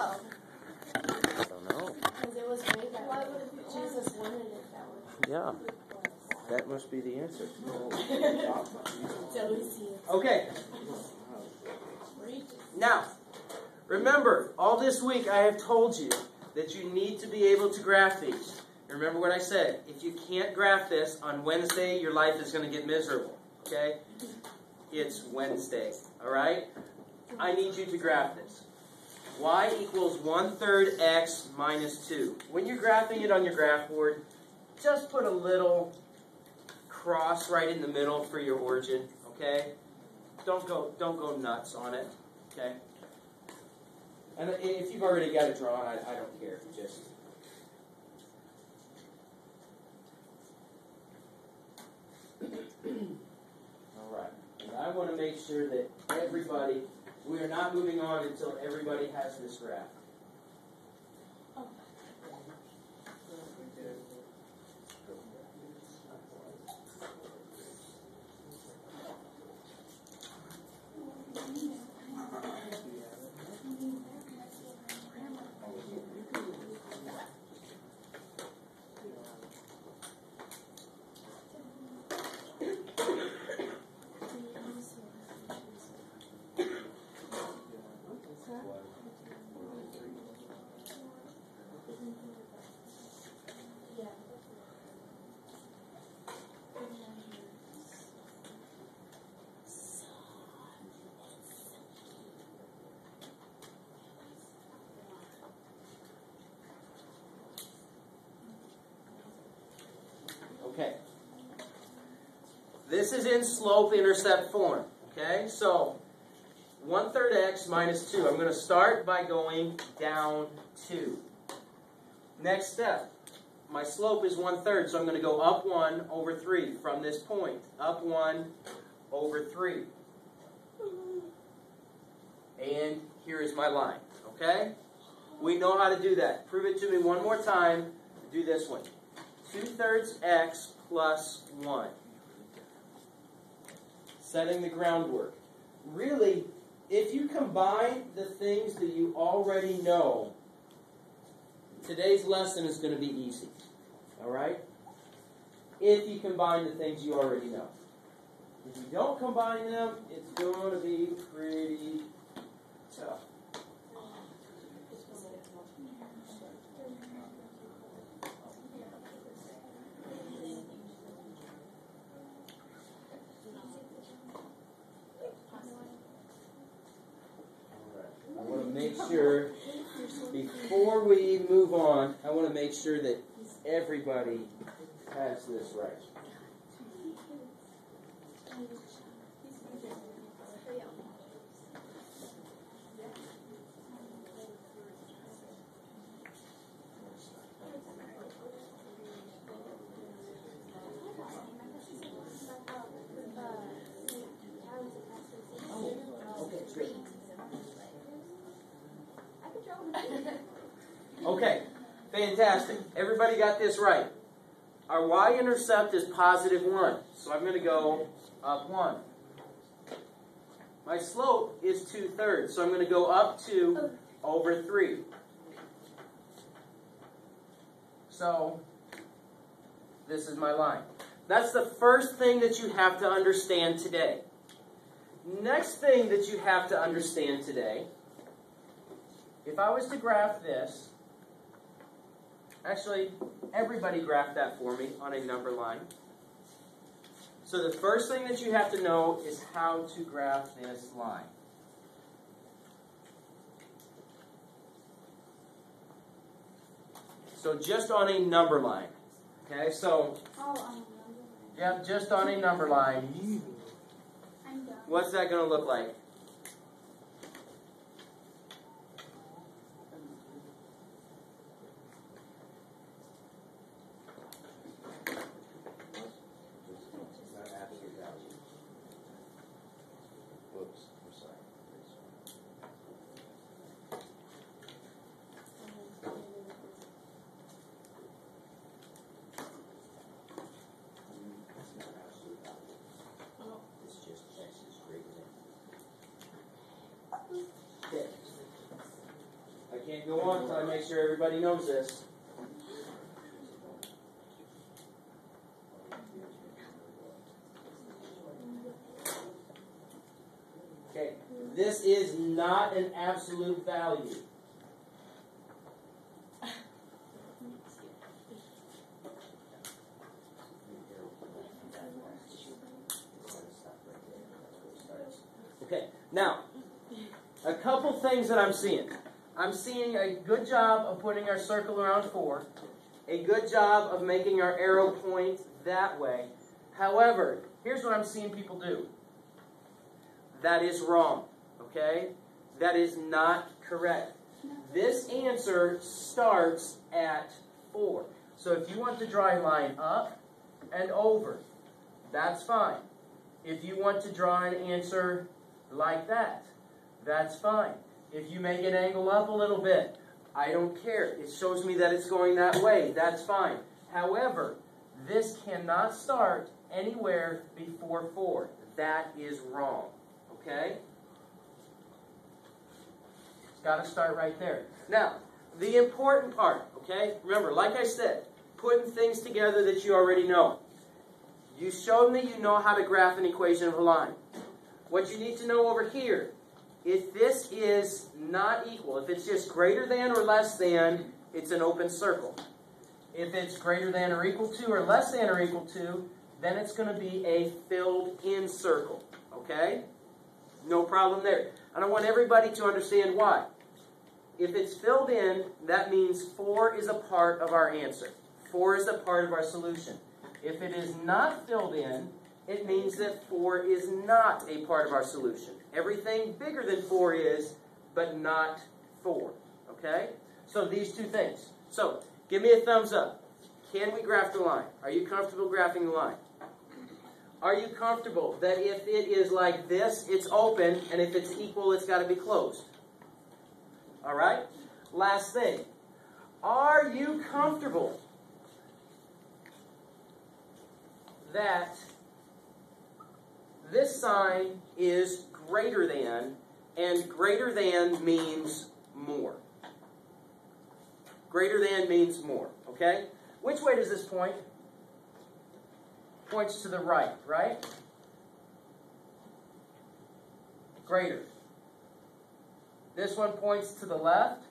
Oh. I don't know. Because it was way back. Why would Jesus wanted it that way? Yeah. That must be the answer. Jealousy. Okay. Now, remember, all this week I have told you that you need to be able to graph these. Remember what I said. If you can't graph this, on Wednesday, your life is going to get miserable. Okay? It's Wednesday. Alright? I need you to graph this. Y equals 1/3 x minus 2. When you're graphing it on your graph board, just put a little cross right in the middle for your origin. Okay? Don't go nuts on it. Okay? And if you've already got it drawn, I don't care. Just all right. And I want to make sure that everybody, we are not moving on until everybody has this graph. Okay. This is in slope-intercept form. Okay? So, 1/3 x minus 2. I'm going to start by going down 2. Next step. My slope is 1/3, so I'm going to go up 1 over 3 from this point. Up 1 over 3. And here is my line. Okay? We know how to do that. Prove it to me one more time. Do this one. 2/3 x plus 1. Setting the groundwork. Really, if you combine the things that you already know, today's lesson is going to be easy. Alright? If you combine the things you already know. If you don't combine them, it's going to be pretty tough. I want to make sure, before we move on, I want to make sure that everybody has this right. Okay, fantastic. Everybody got this right. Our y-intercept is positive 1, so I'm going to go up 1. My slope is 2/3, so I'm going to go up 2 over 3. So, this is my line. That's the first thing that you have to understand today. Next thing that you have to understand today, if I was to graph this, actually, everybody graph that for me on a number line. So the first thing that you have to know is how to graph this line. So just on a number line. Okay, so, yep, just on a number line. What's that going to look like? Can't go on until I make sure everybody knows this. Okay, this is not an absolute value. Okay, now, a couple things that I'm seeing. I'm seeing a good job of putting our circle around 4. A good job of making our arrow point that way. However, here's what I'm seeing people do. That is wrong, okay? That is not correct. This answer starts at 4. So if you want to draw a line up and over, that's fine. If you want to draw an answer like that, that's fine. If you make an angle up a little bit, I don't care. It shows me that it's going that way. That's fine. However, this cannot start anywhere before 4. That is wrong. Okay? It's got to start right there. Now, the important part, okay? Remember, like I said, putting things together that you already know. You showed me you know how to graph an equation of a line. What you need to know over here, if this is not equal, if it's just greater than or less than, it's an open circle. If it's greater than or equal to or less than or equal to, then it's going to be a filled-in circle. Okay? No problem there. And I want everybody to understand why. If it's filled in, that means 4 is a part of our answer. 4 is a part of our solution. If it is not filled in, it means that 4 is not a part of our solution. Everything bigger than 4 is, but not 4. Okay? So these two things. So, give me a thumbs up. Can we graph the line? Are you comfortable graphing the line? Are you comfortable that if it is like this, it's open, and if it's equal, it's got to be closed? All right? Last thing. Are you comfortable that this sign is greater than, and greater than means more? Greater than means more, okay? Which way does this point? Points to the right, right? Greater. This one points to the left,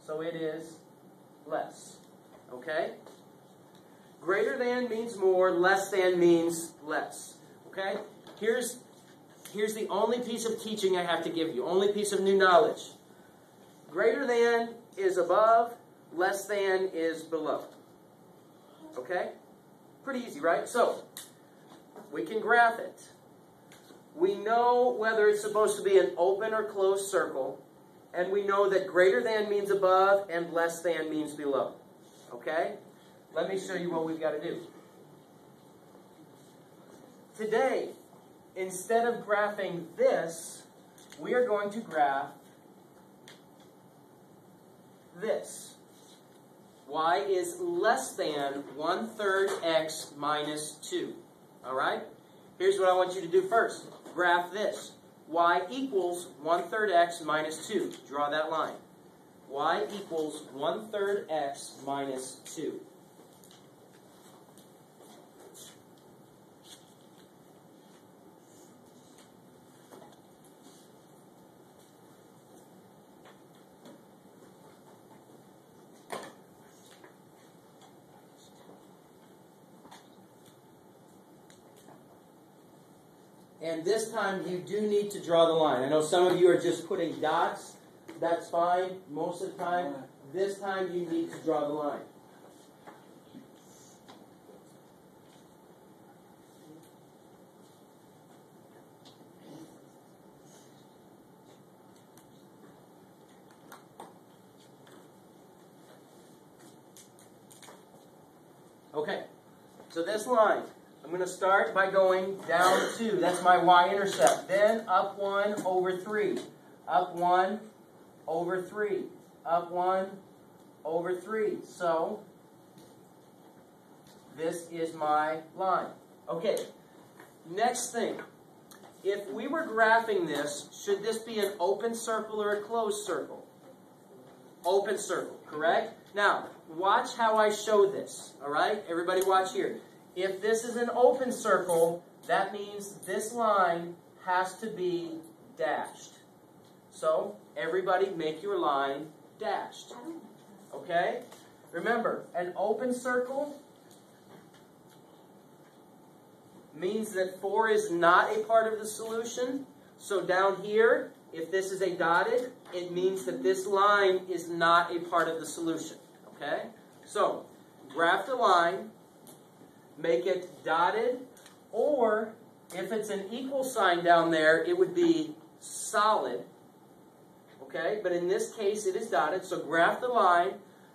so it is less, okay? Greater than means more, less than means less. Okay? Here's the only piece of teaching I have to give you, only piece of new knowledge. Greater than is above, less than is below. Okay? Pretty easy, right? So, we can graph it. We know whether it's supposed to be an open or closed circle, and we know that greater than means above and less than means below. Okay? Let me show you what we've got to do. Today, instead of graphing this, we are going to graph this. Y is less than 1/3 x minus 2. All right? Here's what I want you to do first. Graph this. Y equals 1/3 x minus 2. Draw that line. Y equals 1/3 x minus 2. And this time you do need to draw the line. I know some of you are just putting dots. That's fine most of the time. This time you need to draw the line. Okay, so this line, I'm going to start by going down 2. That's my y-intercept. Then up 1 over 3. Up 1 over 3. Up 1 over 3. So, this is my line. Okay, next thing. If we were graphing this, should this be an open circle or a closed circle? Open circle, correct? Now, watch how I show this, all right? Everybody watch here. If this is an open circle, that means this line has to be dashed. So, everybody make your line dashed. Okay? Remember, an open circle means that 4 is not a part of the solution. So down here, if this is a dotted, it means that this line is not a part of the solution. Okay? So, graph the line, make it dotted, or if it's an equal sign down there, it would be solid. Okay? But in this case, it is dotted. So graph the line,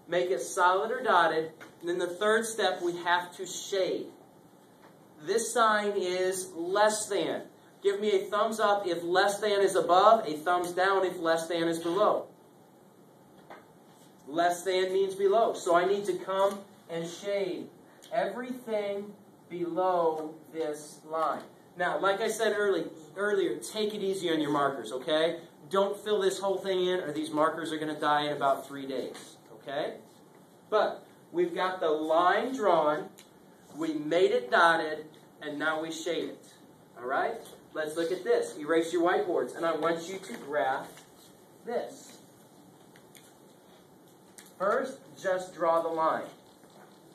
make it solid or dotted, and then the third step, we have to shade. This sign is less than. Give me a thumbs up if less than is above, a thumbs down if less than is below. Less than means below. So I need to come and shade everything below this line. Now, like I said earlier, take it easy on your markers, okay? Don't fill this whole thing in or these markers are going to die in about 3 days, okay? But we've got the line drawn, we made it dotted, and now we shade it, all right? Let's look at this. Erase your whiteboards, and I want you to graph this. First, just draw the line.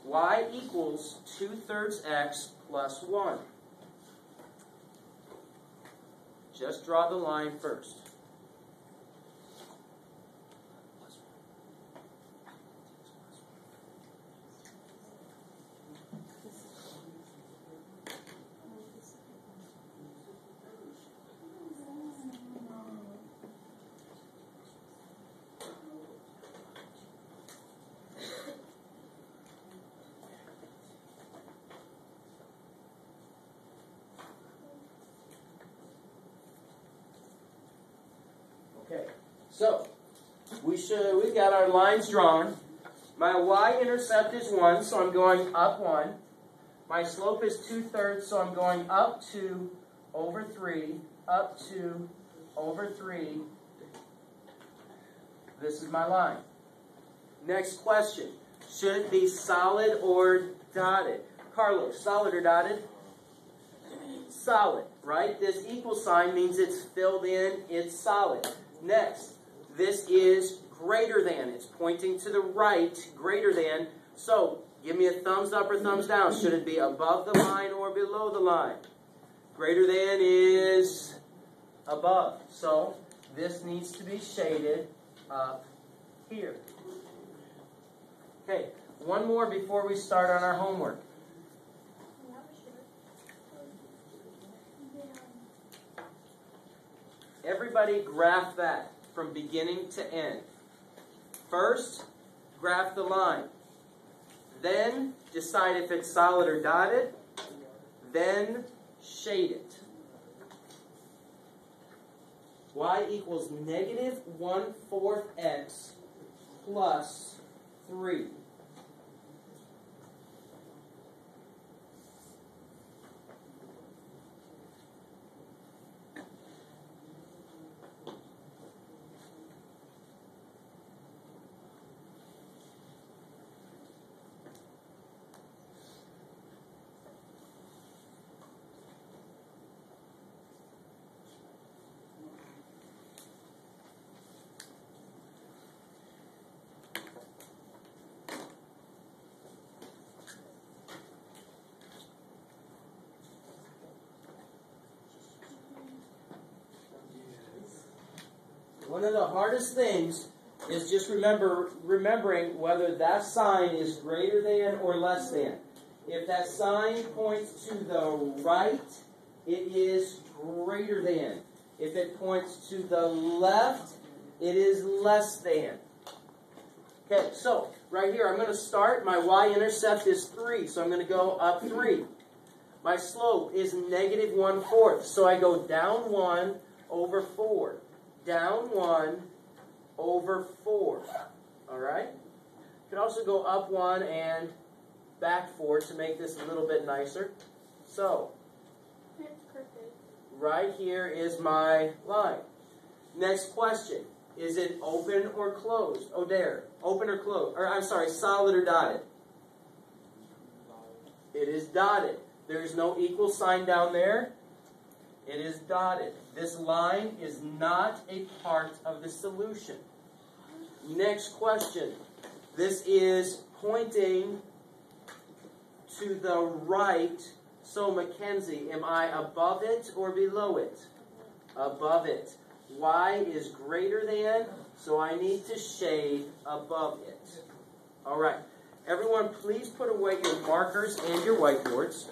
Y equals 2/3 x plus 1. Just draw the line first. Okay, so we've got our lines drawn. My y-intercept is 1, so I'm going up 1. My slope is 2/3, so I'm going up 2 over 3, up 2 over 3. This is my line. Next question. Should it be solid or dotted? Carlos, solid or dotted? Solid, right? This equal sign means it's filled in, it's solid. Next, this is greater than. It's pointing to the right, greater than. So, give me a thumbs up or thumbs down. Should it be above the line or below the line? Greater than is above. So, this needs to be shaded up here. Okay, one more before we start on our homework. Everybody graph that from beginning to end. First, graph the line. Then, decide if it's solid or dotted. Then, shade it. Y equals negative 1/4 x plus 3. One of the hardest things is just remembering whether that sign is greater than or less than. If that sign points to the right, it is greater than. If it points to the left, it is less than. Okay, so right here I'm going to start. My y-intercept is 3, so I'm going to go up 3. My slope is negative 1/4, so I go down 1 over 4. Down 1 over 4. Alright? You can also go up 1 and back 4 to make this a little bit nicer. So, right here is my line. Next question. Is it open or closed? Oh, there. Open or closed? Or, I'm sorry, solid or dotted? It is dotted. There's no equal sign down there. It is dotted. This line is not a part of the solution. Next question. This is pointing to the right. So, Mackenzie, am I above it or below it? Above it. Y is greater than, so I need to shade above it. All right. Everyone, please put away your markers and your whiteboards.